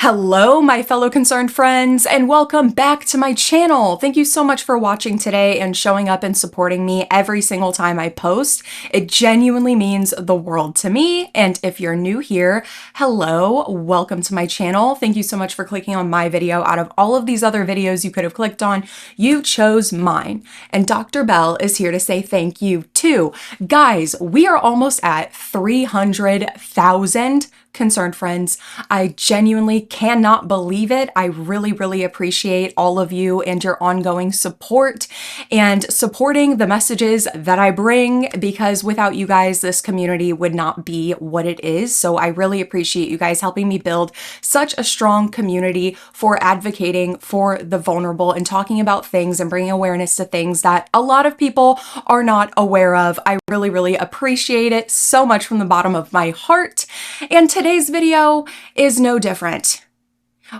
Hello, my fellow concerned friends, and welcome back to my channel. Thank you so much for watching today and showing up and supporting me every single time I post. It genuinely means the world to me. And if you're new here, hello, welcome to my channel. Thank you so much for clicking on my video. Out of all of these other videos you could have clicked on, you chose mine. And Dr. Bell is here to say thank you too. Guys, we are almost at 300,000 concerned friends. I genuinely cannot believe it. I really appreciate all of you and your ongoing support and supporting the messages that I bring, because without you guys, this community would not be what it is. So I really appreciate you guys helping me build such a strong community for advocating for the vulnerable and talking about things and bringing awareness to things that a lot of people are not aware of. I really appreciate it so much from the bottom of my heart. And today's video is no different.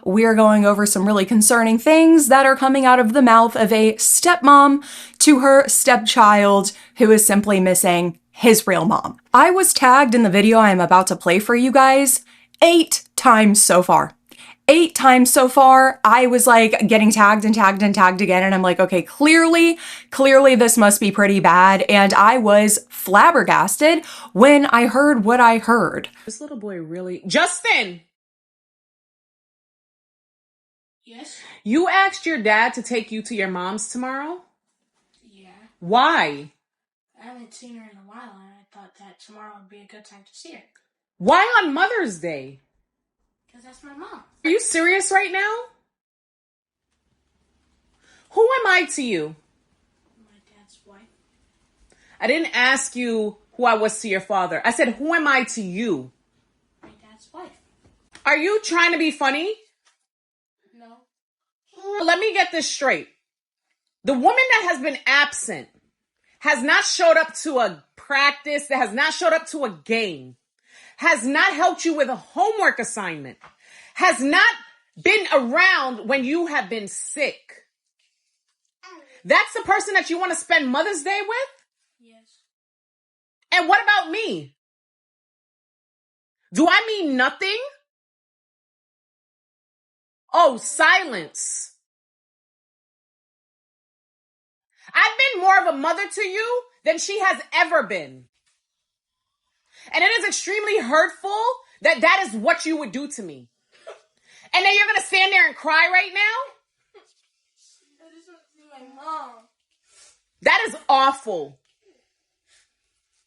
We're going over some really concerning things that are coming out of the mouth of a stepmom to her stepchild who is simply missing his real mom. I was tagged in the video I am about to play for you guys 8 times so far. 8 times so far. I was like getting tagged and tagged and tagged again, and I'm like, okay, clearly this must be pretty bad. And I was flabbergasted when I heard what I heard. This little boy really... Justin! Yes? You asked your dad to take you to your mom's tomorrow? Yeah. Why? I haven't seen her in a while, and I thought that tomorrow would be a good time to see her. Why on Mother's Day? Because that's my mom. Are you serious right now? Who am I to you? My dad's wife. I didn't ask you who I was to your father. I said, who am I to you? My dad's wife. Are you trying to be funny? No. Let me get this straight. The woman that has been absent has not showed up to a practice, that has not showed up to a game, has not helped you with a homework assignment, has not been around when you have been sick. That's the person that you want to spend Mother's Day with? Yes. And what about me? Do I mean nothing? Oh, silence. I've been more of a mother to you than she has ever been. And it is extremely hurtful that that is what you would do to me. And then you're going to stand there and cry right now? I just want to see my mom. That is awful.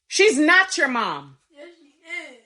She's not your mom. Yes, she is.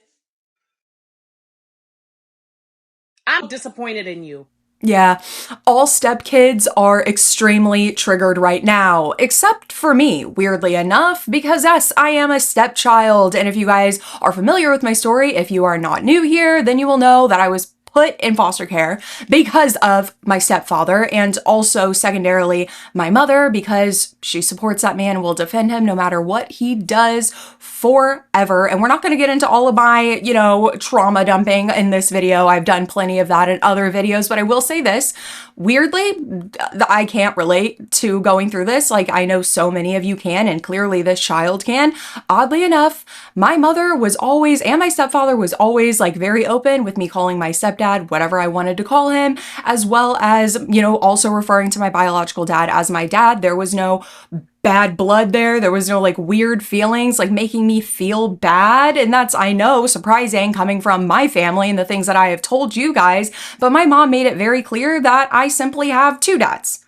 I'm disappointed in you. Yeah, all stepkids are extremely triggered right now, except for me, weirdly enough, because yes, I am a stepchild. And if you guys are familiar with my story, if you are not new here, then you will know that I was put in foster care because of my stepfather, and also secondarily my mother, because she supports that man and will defend him no matter what he does forever. And we're not going to get into all of my, trauma dumping in this video. I've done plenty of that in other videos, but I will say this, weirdly, I can't relate to going through this. Like, I know so many of you can, and clearly this child can. Oddly enough, my mother was always, and my stepfather was always like very open with me calling my stepdad whatever I wanted to call him, as well as, also referring to my biological dad as my dad. There was no bad blood there. There was no like weird feelings like making me feel bad. And that's, I know, surprising coming from my family and the things that I have told you guys. But my mom made it very clear that I simply have 2 dads.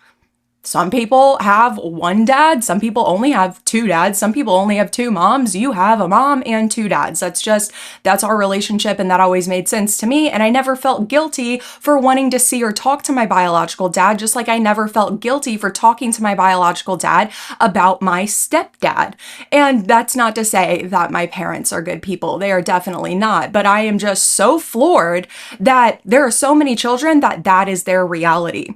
Some people have 1 dad. Some people only have 2 dads. Some people only have 2 moms. You have a mom and 2 dads. That's our relationship. And that always made sense to me. And I never felt guilty for wanting to see or talk to my biological dad, just like I never felt guilty for talking to my biological dad about my stepdad. And that's not to say that my parents are good people. They are definitely not. But I am just so floored that there are so many children that is their reality.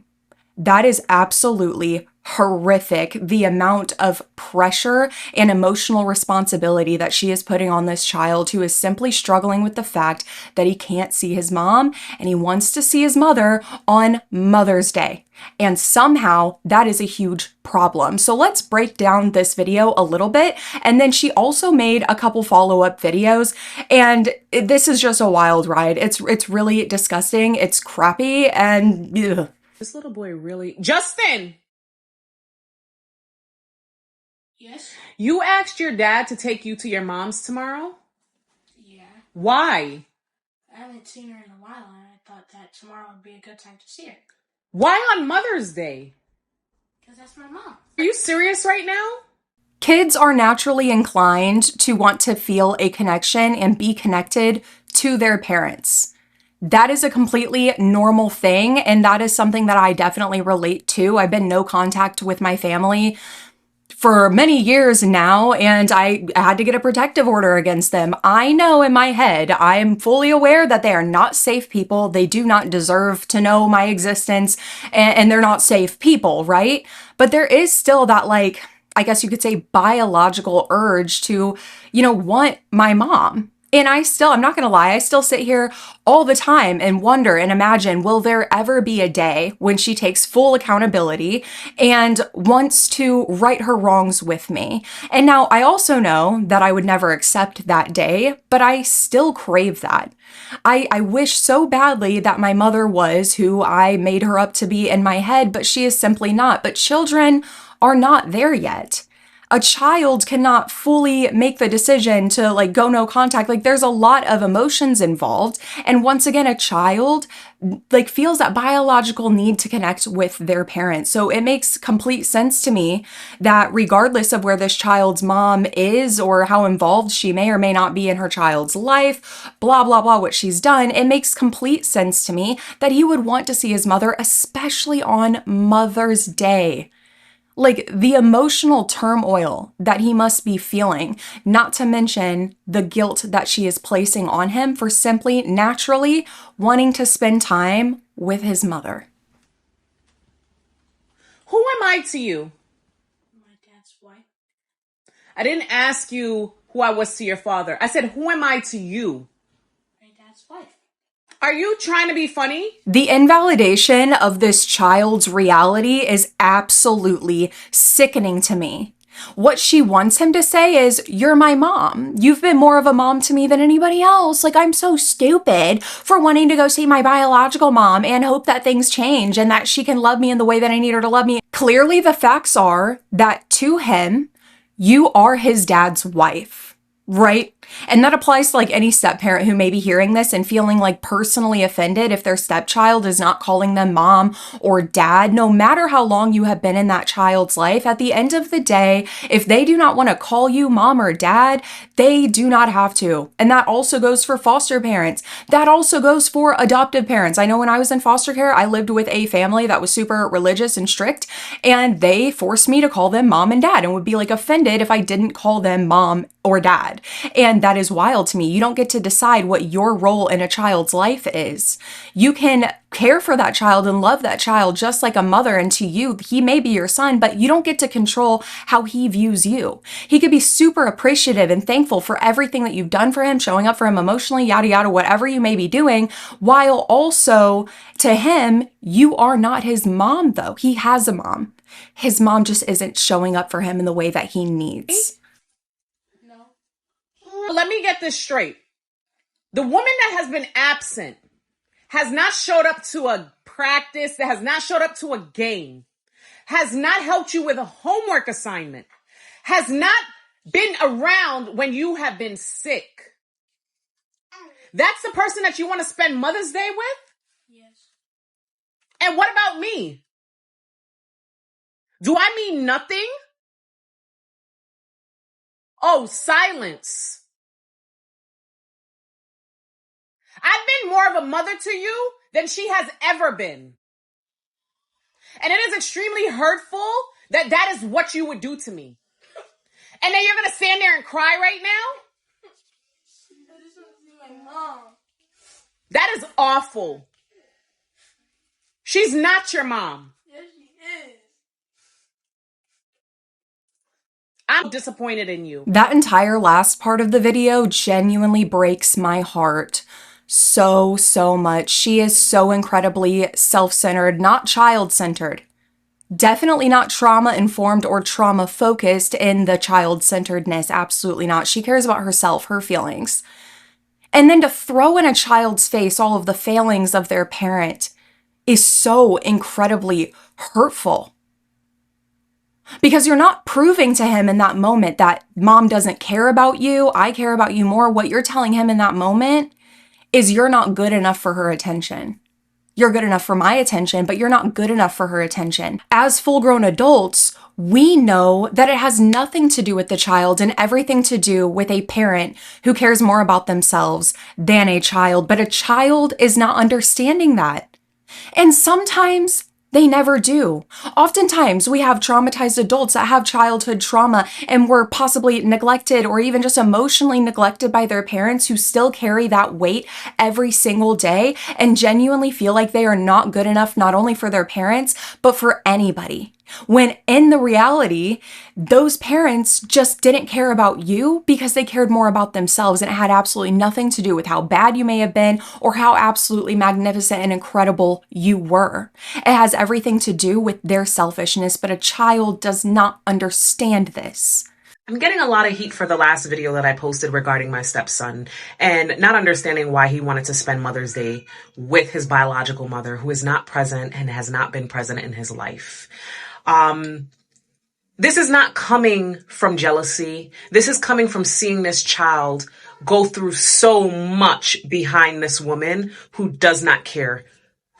That is absolutely horrific, the amount of pressure and emotional responsibility that she is putting on this child who is simply struggling with the fact that he can't see his mom and he wants to see his mother on Mother's Day. And somehow that is a huge problem. So let's break down this video a little bit. And then she also made a couple follow-up videos. And this is just a wild ride. It's really disgusting. It's crappy. And ugh. This little boy really... Justin! Yes? You asked your dad to take you to your mom's tomorrow? Yeah. Why? I haven't seen her in a while, and I thought that tomorrow would be a good time to see her. Why on Mother's Day? Because that's my mom. Are you serious right now? Kids are naturally inclined to want to feel a connection and be connected to their parents. That is a completely normal thing, and that is something that I definitely relate to. I've been no contact with my family for many years now, and I had to get a protective order against them. I know in my head, I am fully aware that they are not safe people. They do not deserve to know my existence, and they're not safe people, right? But there is still that, like, I guess you could say, biological urge to, want my mom. And I'm not going to lie, I still sit here all the time and wonder and imagine, will there ever be a day when she takes full accountability and wants to right her wrongs with me? And now I also know that I would never accept that day, but I still crave that. I wish so badly that my mother was who I made her up to be in my head, but she is simply not. But children are not there yet. A child cannot fully make the decision to go no contact. There's a lot of emotions involved. And once again, a child feels that biological need to connect with their parents. So it makes complete sense to me that regardless of where this child's mom is or how involved she may or may not be in her child's life, blah, blah, blah, what she's done, it makes complete sense to me that he would want to see his mother, especially on Mother's Day. The emotional turmoil that he must be feeling, not to mention the guilt that she is placing on him for simply naturally wanting to spend time with his mother. Who am I to you? My dad's wife. I didn't ask you who I was to your father. I said, who am I to you? My dad's wife. Are you trying to be funny? The invalidation of this child's reality is absolutely sickening to me. What she wants him to say is, you're my mom. You've been more of a mom to me than anybody else. I'm so stupid for wanting to go see my biological mom and hope that things change and that she can love me in the way that I need her to love me. Clearly, the facts are that to him, you are his dad's wife, right? And that applies to any step parent who may be hearing this and feeling personally offended if their stepchild is not calling them mom or dad. No matter how long you have been in that child's life, at the end of the day, if they do not want to call you mom or dad, they do not have to. And that also goes for foster parents. That also goes for adoptive parents. I know when I was in foster care, I lived with a family that was super religious and strict, and they forced me to call them mom and dad and would be offended if I didn't call them mom or dad. And that is wild to me. You don't get to decide what your role in a child's life is. You can care for that child and love that child just like a mother, and to you, he may be your son, but you don't get to control how he views you. He could be super appreciative and thankful for everything that you've done for him, showing up for him emotionally, yada, yada, whatever you may be doing, while also to him, you are not his mom though. He has a mom. His mom just isn't showing up for him in the way that he needs. Let me get this straight. The woman that has been absent has not showed up to a practice, that has not showed up to a game, has not helped you with a homework assignment, has not been around when you have been sick. That's the person that you want to spend Mother's Day with? Yes. And what about me? Do I mean nothing? Oh, silence. I've been more of a mother to you than she has ever been. And it is extremely hurtful that that is what you would do to me. And then you're going to stand there and cry right now? I just want to see my mom. That is awful. She's not your mom. Yes, she is. I'm disappointed in you. That entire last part of the video genuinely breaks my heart so much. She is so incredibly self-centered, not child-centered. Definitely not trauma-informed or trauma-focused in the child-centeredness. Absolutely not. She cares about herself, her feelings. And then to throw in a child's face all of the failings of their parent is so incredibly hurtful. Because you're not proving to him in that moment that mom doesn't care about you, I care about you more. What you're telling him in that moment is you're not good enough for her attention. You're good enough for my attention, but you're not good enough for her attention. As full-grown adults, we know that it has nothing to do with the child and everything to do with a parent who cares more about themselves than a child. But a child is not understanding that. And sometimes they never do. Oftentimes, we have traumatized adults that have childhood trauma and were possibly neglected or even just emotionally neglected by their parents who still carry that weight every single day and genuinely feel like they are not good enough, not only for their parents, but for anybody. When in the reality, those parents just didn't care about you because they cared more about themselves, and it had absolutely nothing to do with how bad you may have been or how absolutely magnificent and incredible you were. It has everything to do with their selfishness, but a child does not understand this. I'm getting a lot of heat for the last video that I posted regarding my stepson and not understanding why he wanted to spend Mother's Day with his biological mother, who is not present and has not been present in his life. This is not coming from jealousy. This is coming from seeing this child go through so much behind this woman who does not care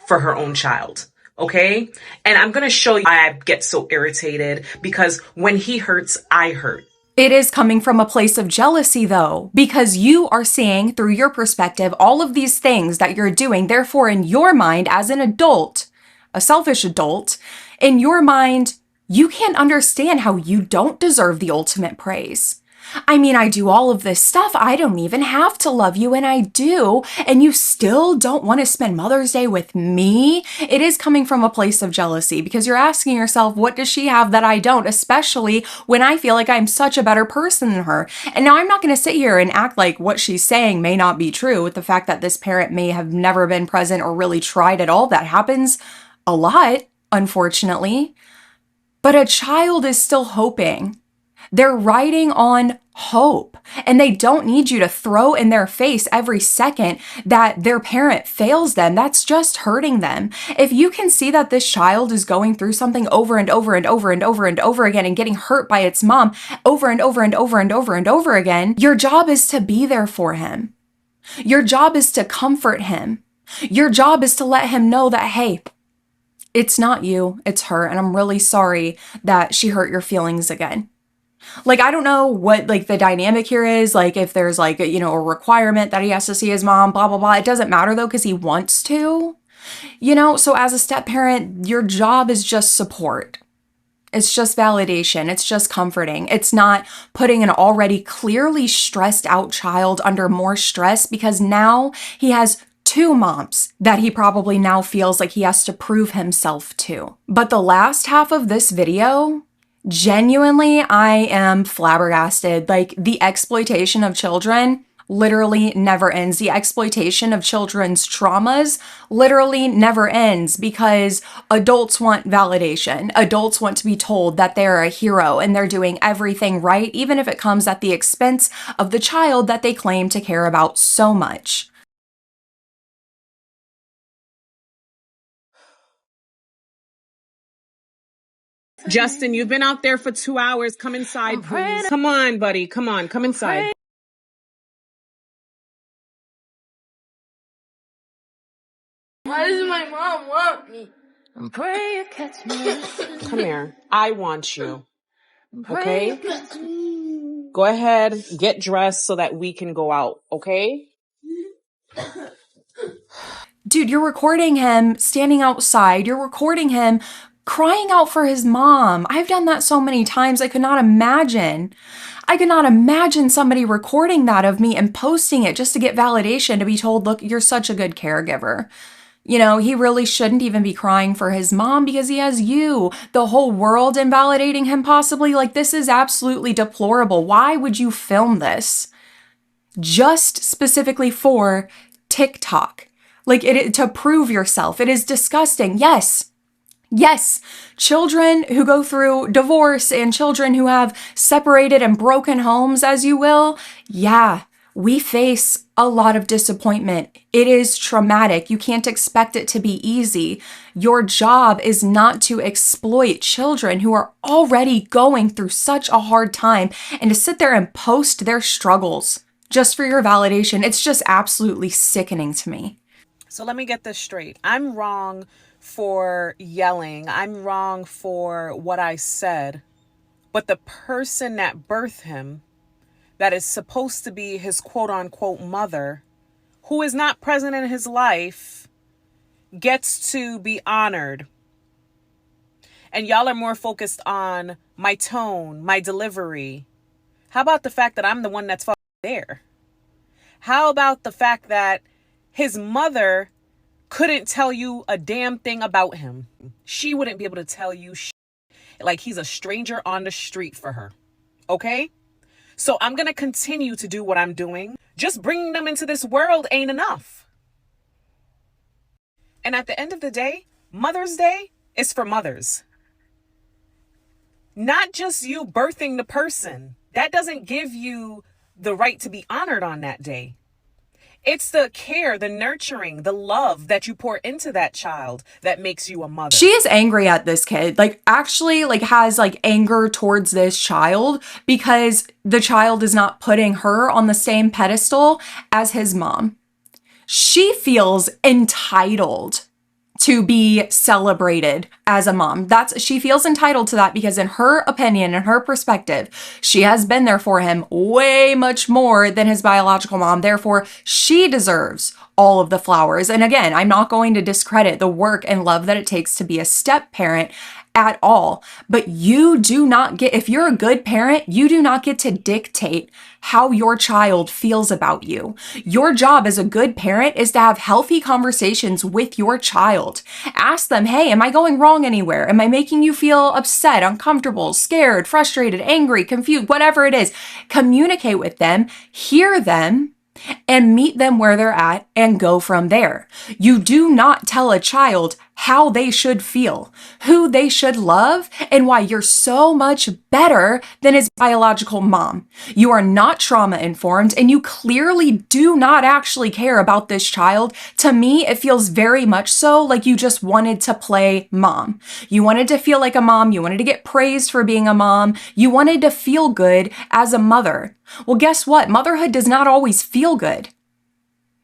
for her own child. Okay? And I'm going to show you why I get so irritated, because when he hurts, I hurt. It is coming from a place of jealousy, though, because you are seeing through your perspective all of these things that you're doing. Therefore, in your mind, as an adult, a selfish adult, in your mind, you can't understand how you don't deserve the ultimate praise. I mean, I do all of this stuff. I don't even have to love you, and I do. And you still don't want to spend Mother's Day with me? It is coming from a place of jealousy, because you're asking yourself, what does she have that I don't? Especially when I feel like I'm such a better person than her. And now I'm not going to sit here and act like what she's saying may not be true, with the fact that this parent may have never been present or really tried at all. That happens a lot, unfortunately. But a child is still hoping. They're riding on hope, and they don't need you to throw in their face every second that their parent fails them. That's just hurting them. If you can see that this child is going through something over and over and over and over and over again and getting hurt by its mom over and over and over and over and over again, your job is to be there for him. Your job is to comfort him. Your job is to let him know that, hey, it's not you, it's her, and I'm really sorry that she hurt your feelings again. Like, I don't know what, like, the dynamic here is, like, if there's, like, a requirement that he has to see his mom, blah, blah, blah. It doesn't matter, though, because he wants to, So as a step parent, your job is just support. It's just validation. It's just comforting. It's not putting an already clearly stressed out child under more stress, because now he has two moms that he probably now feels like he has to prove himself to. But the last half of this video, genuinely, I am flabbergasted. Like, the exploitation of children literally never ends. The exploitation of children's traumas literally never ends, because adults want validation. Adults want to be told that they're a hero and they're doing everything right, even if it comes at the expense of the child that they claim to care about so much. Justin, you've been out there for 2 hours. Come inside, please. Come on, buddy. Come on. Come inside. Why does my mom want me? Come here. I want you. Okay? Go ahead. Get dressed so that we can go out. Okay? Dude, you're recording him standing outside. You're recording him crying out for his mom. I've done that so many times. I could not imagine somebody recording that of me and posting it just to get validation, to be told, look, you're such a good caregiver. He really shouldn't even be crying for his mom because he has you, the whole world, invalidating him possibly. Like, this is absolutely deplorable. Why would you film this? Just specifically for TikTok. Like to prove yourself. It is disgusting. Yes. Yes, children who go through divorce and children who have separated and broken homes, as you will, yeah, we face a lot of disappointment. It is traumatic. You can't expect it to be easy. Your job is not to exploit children who are already going through such a hard time and to sit there and post their struggles just for your validation. It's just absolutely sickening to me. So let me get this straight. I'm wrong for yelling. I'm wrong for what I said. But the person that birthed him, that is supposed to be his quote unquote mother, who is not present in his life, gets to be honored. And y'all are more focused on my tone, my delivery. How about the fact that I'm the one that's there? How about the fact that his mother couldn't tell you a damn thing about him? She wouldn't be able to tell you like he's a stranger on the street for her. Okay? So I'm going to continue to do what I'm doing. Just bringing them into this world ain't enough. And at the end of the day, Mother's Day is for mothers. Not just you birthing the person. That doesn't give you the right to be honored on that day. It's the care, the nurturing, the love that you pour into that child that makes you a mother. She is angry at this kid, like actually like has like anger towards this child because the child is not putting her on the same pedestal as his mom. She feels entitled to be celebrated as a mom. She feels entitled to that because in her opinion, in her perspective, she has been there for him way much more than his biological mom. Therefore, she deserves all of the flowers. And again, I'm not going to discredit the work and love that it takes to be a step parent at all. But you do not get, if you're a good parent, you do not get to dictate how your child feels about you. Your job as a good parent is to have healthy conversations with your child. Ask them, hey, am I going wrong anywhere? Am I making you feel upset, uncomfortable, scared, frustrated, angry, confused, whatever it is? Communicate with them, hear them, and meet them where they're at and go from there. You do not tell a child how they should feel, who they should love, and why you're so much better than his biological mom. You are not trauma informed, and you clearly do not actually care about this child. To me, it feels very much so like you just wanted to play mom. You wanted to feel like a mom. You wanted to get praised for being a mom. You wanted to feel good as a mother. Well, guess what? Motherhood does not always feel good.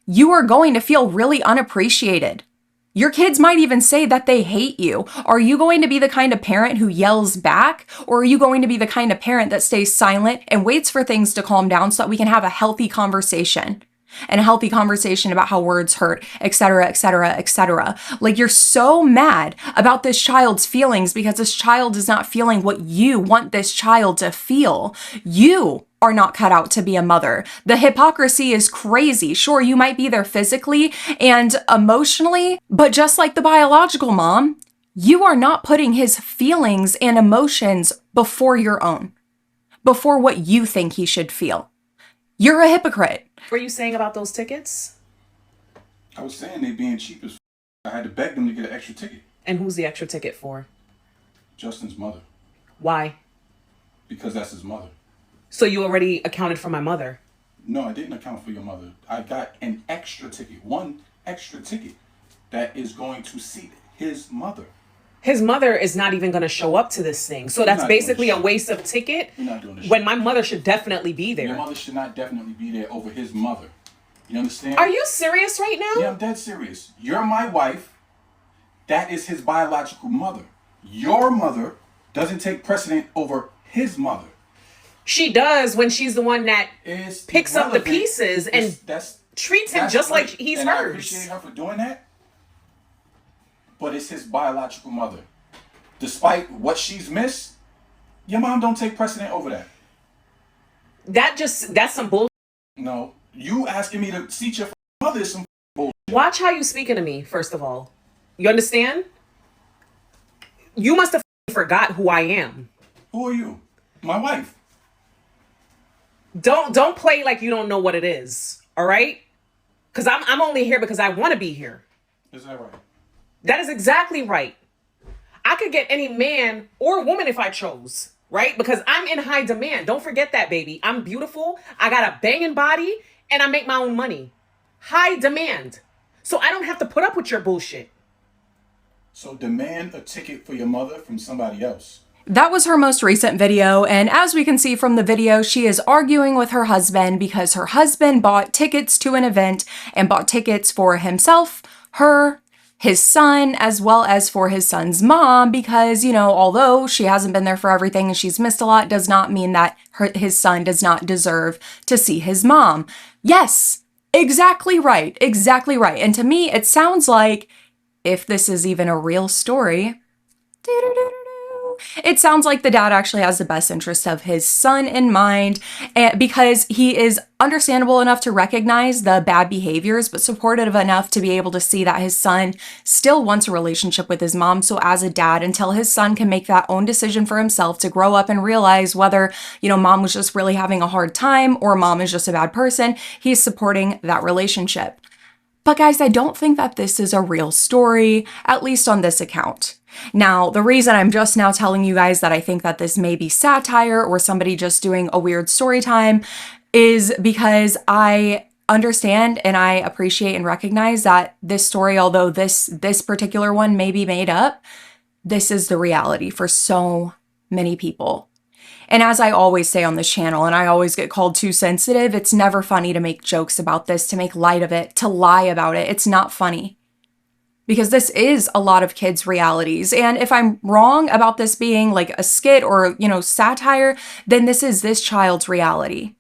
You are going to feel really unappreciated. Your kids might even say that they hate you. Are you going to be the kind of parent who yells back? Or are you going to be the kind of parent that stays silent and waits for things to calm down so that we can have a healthy conversation? And a healthy conversation about how words hurt, etc., etc., etc. Like you're so mad about this child's feelings because this child is not feeling what you want this child to feel. You are not cut out to be a mother. The hypocrisy is crazy. Sure, you might be there physically and emotionally, but just like the biological mom, you are not putting his feelings and emotions before your own, before what you think he should feel. You're a hypocrite. What were you saying about those tickets? I was saying they being cheap as I had to beg them to get an extra ticket. And who's the extra ticket for? Justin's mother. Why? Because that's his mother. So you already accounted for my mother? No, I didn't account for your mother. I got an extra ticket. One extra ticket that is going to seat his mother. His mother is not even going to show up to this thing. So that's basically a waste of ticket. We're not doing this when my mother should definitely be there. Your mother should not definitely be there over his mother. You understand? Are you serious right now? Yeah, I'm dead serious. You're my wife. That is his biological mother. Your mother doesn't take precedent over his mother. She does when she's the one that picks up the pieces and treats him just like he's hers. I appreciate her for doing that. But it's his biological mother. Despite what she's missed, your mom don't take precedent over that. That's some bullshit. No, you asking me to seat your mother is some bullshit. Watch how you speaking to me, first of all. You understand? You must have forgot who I am. Who are you? My wife. Don't play like you don't know what it is. All right? Because I'm only here because I want to be here. Is that right? That is exactly right. I could get any man or woman if I chose, right? Because I'm in high demand. Don't forget that, baby. I'm beautiful. I got a banging body and I make my own money. High demand. So I don't have to put up with your bullshit. So demand a ticket for your mother from somebody else. That was her most recent video, and as we can see from the video, she is arguing with her husband because her husband bought tickets to an event and bought tickets for himself, her, his son, as well as for his son's mom because, you know, although she hasn't been there for everything and she's missed a lot, does not mean that his son does not deserve to see his mom. Yes, exactly right, exactly right. And to me, it sounds like, if this is even a real story, it sounds like the dad actually has the best interest of his son in mind, because he is understandable enough to recognize the bad behaviors, but supportive enough to be able to see that his son still wants a relationship with his mom. So as a dad, until his son can make that own decision for himself to grow up and realize whether, you know, mom was just really having a hard time or mom is just a bad person, he's supporting that relationship. But guys, I don't think that this is a real story, at least on this account. Now, the reason I'm just now telling you guys that I think that this may be satire or somebody just doing a weird story time is because I understand and I appreciate and recognize that this story, although this particular one may be made up, this is the reality for so many people. And as I always say on this channel, and I always get called too sensitive, it's never funny to make jokes about this, to make light of it, to lie about it. It's not funny. Because this is a lot of kids' realities. And if I'm wrong about this being like a skit or, you know, satire, then this is this child's reality.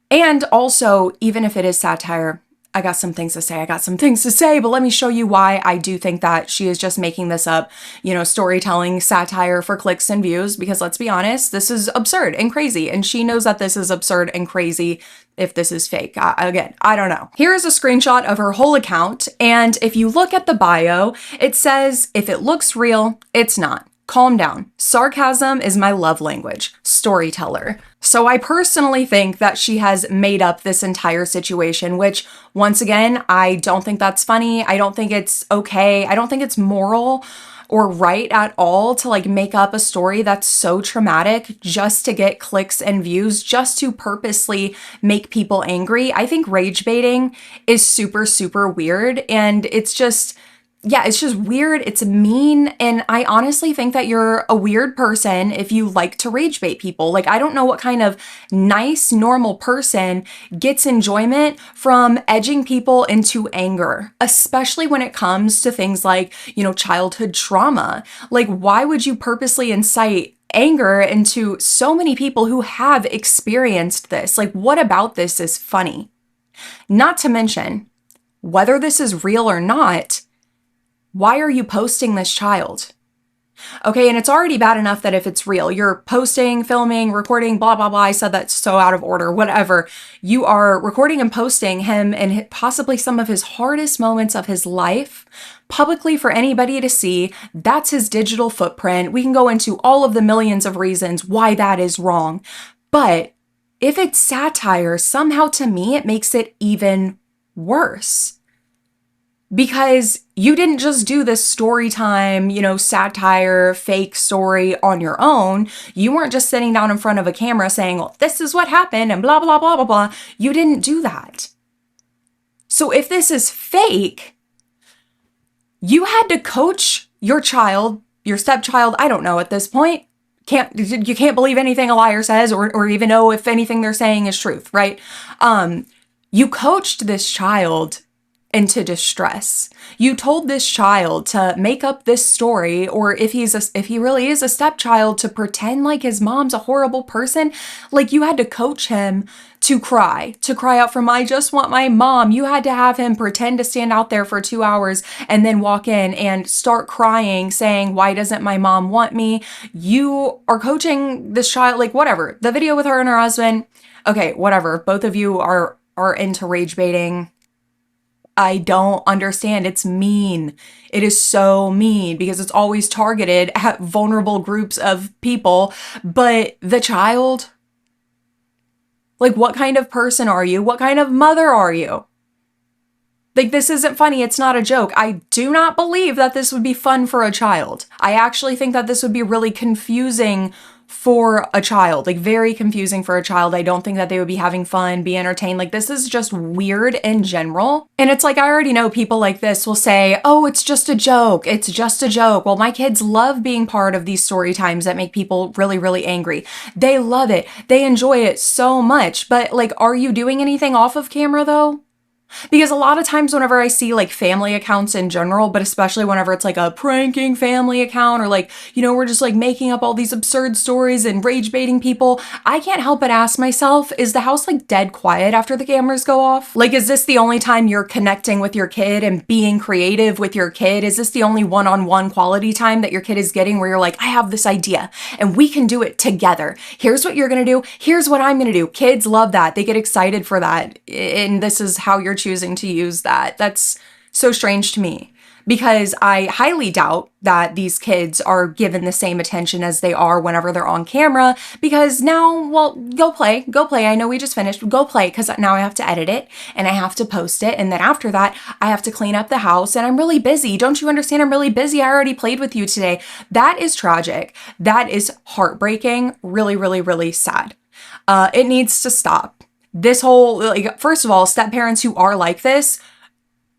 And also, even if it is satire, I got some things to say, but let me show you why I do think that she is just making this up, you know, storytelling satire for clicks and views, because let's be honest, this is absurd and crazy, and she knows that this is absurd and crazy if this is fake. Again, I don't know. Here's a screenshot of her whole account, and if you look at the bio, it says, if it looks real, it's not. Calm down. Sarcasm is my love language. Storyteller. So I personally think that she has made up this entire situation, which once again, I don't think that's funny. I don't think it's okay. I don't think it's moral or right at all to like make up a story that's so traumatic just to get clicks and views, just to purposely make people angry. I think rage baiting is super, super weird, and it's just, yeah, it's just weird. It's mean. And I honestly think that you're a weird person if you like to rage bait people. Like, I don't know what kind of nice, normal person gets enjoyment from edging people into anger, especially when it comes to things like, you know, childhood trauma. Like, why would you purposely incite anger into so many people who have experienced this? Like, what about this is funny? Not to mention, whether this is real or not, why are you posting this child? Okay, and it's already bad enough that if it's real, you're posting, filming, recording, blah, blah, blah. I said that's so out of order, whatever. You are recording and posting him and possibly some of his hardest moments of his life publicly for anybody to see. That's his digital footprint. We can go into all of the millions of reasons why that is wrong. But if it's satire, somehow to me, it makes it even worse. Because you didn't just do this story time, you know, satire, fake story on your own. You weren't just sitting down in front of a camera saying, well, this is what happened and blah, blah, blah, blah, blah. You didn't do that. So if this is fake, you had to coach your child, your stepchild, I don't know at this point. You can't believe anything a liar says or even know if anything they're saying is truth, right? You coached this child into distress. You told this child to make up this story, or if he really is a stepchild, to pretend like his mom's a horrible person. Like, you had to coach him to cry out for I just want my mom. You had to have him pretend to stand out there for 2 hours and then walk in and start crying, saying, why doesn't my mom want me? You are coaching this child, like, whatever. The video with her and her husband, okay, whatever. Both of you are into rage baiting. I don't understand. It's mean. It is so mean because it's always targeted at vulnerable groups of people. But the child, like, what kind of person are you? What kind of mother are you? Like, this isn't funny. It's not a joke. I do not believe that this would be fun for a child. I actually think that this would be really confusing for a child, like very confusing for a child. I don't think that they would be having fun, be entertained. Like, this is just weird in general. And it's like, I already know people like this will say, oh, it's just a joke. It's just a joke. Well, my kids love being part of these story times that make people really, really angry. They love it. They enjoy it so much. But like, are you doing anything off of camera though? Because a lot of times whenever I see like family accounts in general, but especially whenever it's like a pranking family account or like, we're just like making up all these absurd stories and rage baiting people, I can't help but ask myself, is the house like dead quiet after the cameras go off? Like, is this the only time you're connecting with your kid and being creative with your kid? Is this the only one-on-one quality time that your kid is getting where you're like, I have this idea and we can do it together. Here's what you're gonna do. Here's what I'm gonna do. Kids love that. They get excited for that. And this is how you're choosing to use that. That's so strange to me because I highly doubt that these kids are given the same attention as they are whenever they're on camera because now, well, go play. I know we just finished. Go play because now I have to edit it and I have to post it. And then after that, I have to clean up the house and I'm really busy. Don't you understand? I'm really busy. I already played with you today. That is tragic. That is heartbreaking. Really, really, really sad. It needs to stop. This whole, like, first of all, step parents who are like this,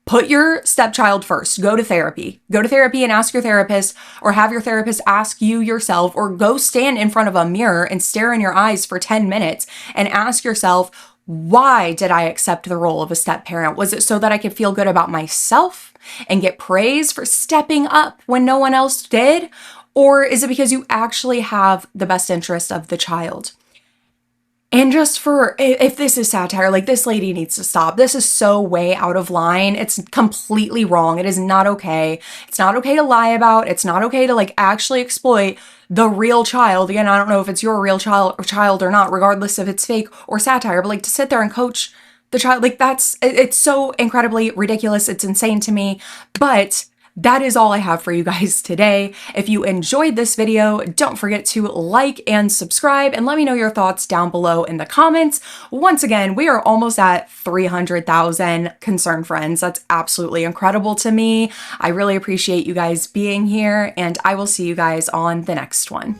put your stepchild first. Go to therapy. Go to therapy and ask your therapist, or have your therapist ask you yourself, or go stand in front of a mirror and stare in your eyes for 10 minutes and ask yourself, why did I accept the role of a step parent? Was it so that I could feel good about myself and get praise for stepping up when no one else did? Or is it because you actually have the best interest of the child? And just for, if this is satire, like, this lady needs to stop. This is so way out of line. It's completely wrong. It is not okay. It's not okay to lie about. It's not okay to like actually exploit the real child. Again, I don't know if it's your real child or not, regardless if it's fake or satire, but like to sit there and coach the child, like it's so incredibly ridiculous. It's insane to me, but that is all I have for you guys today. If you enjoyed this video, don't forget to like and subscribe and let me know your thoughts down below in the comments. Once again, we are almost at 300,000 concerned friends. That's absolutely incredible to me. I really appreciate you guys being here and I will see you guys on the next one.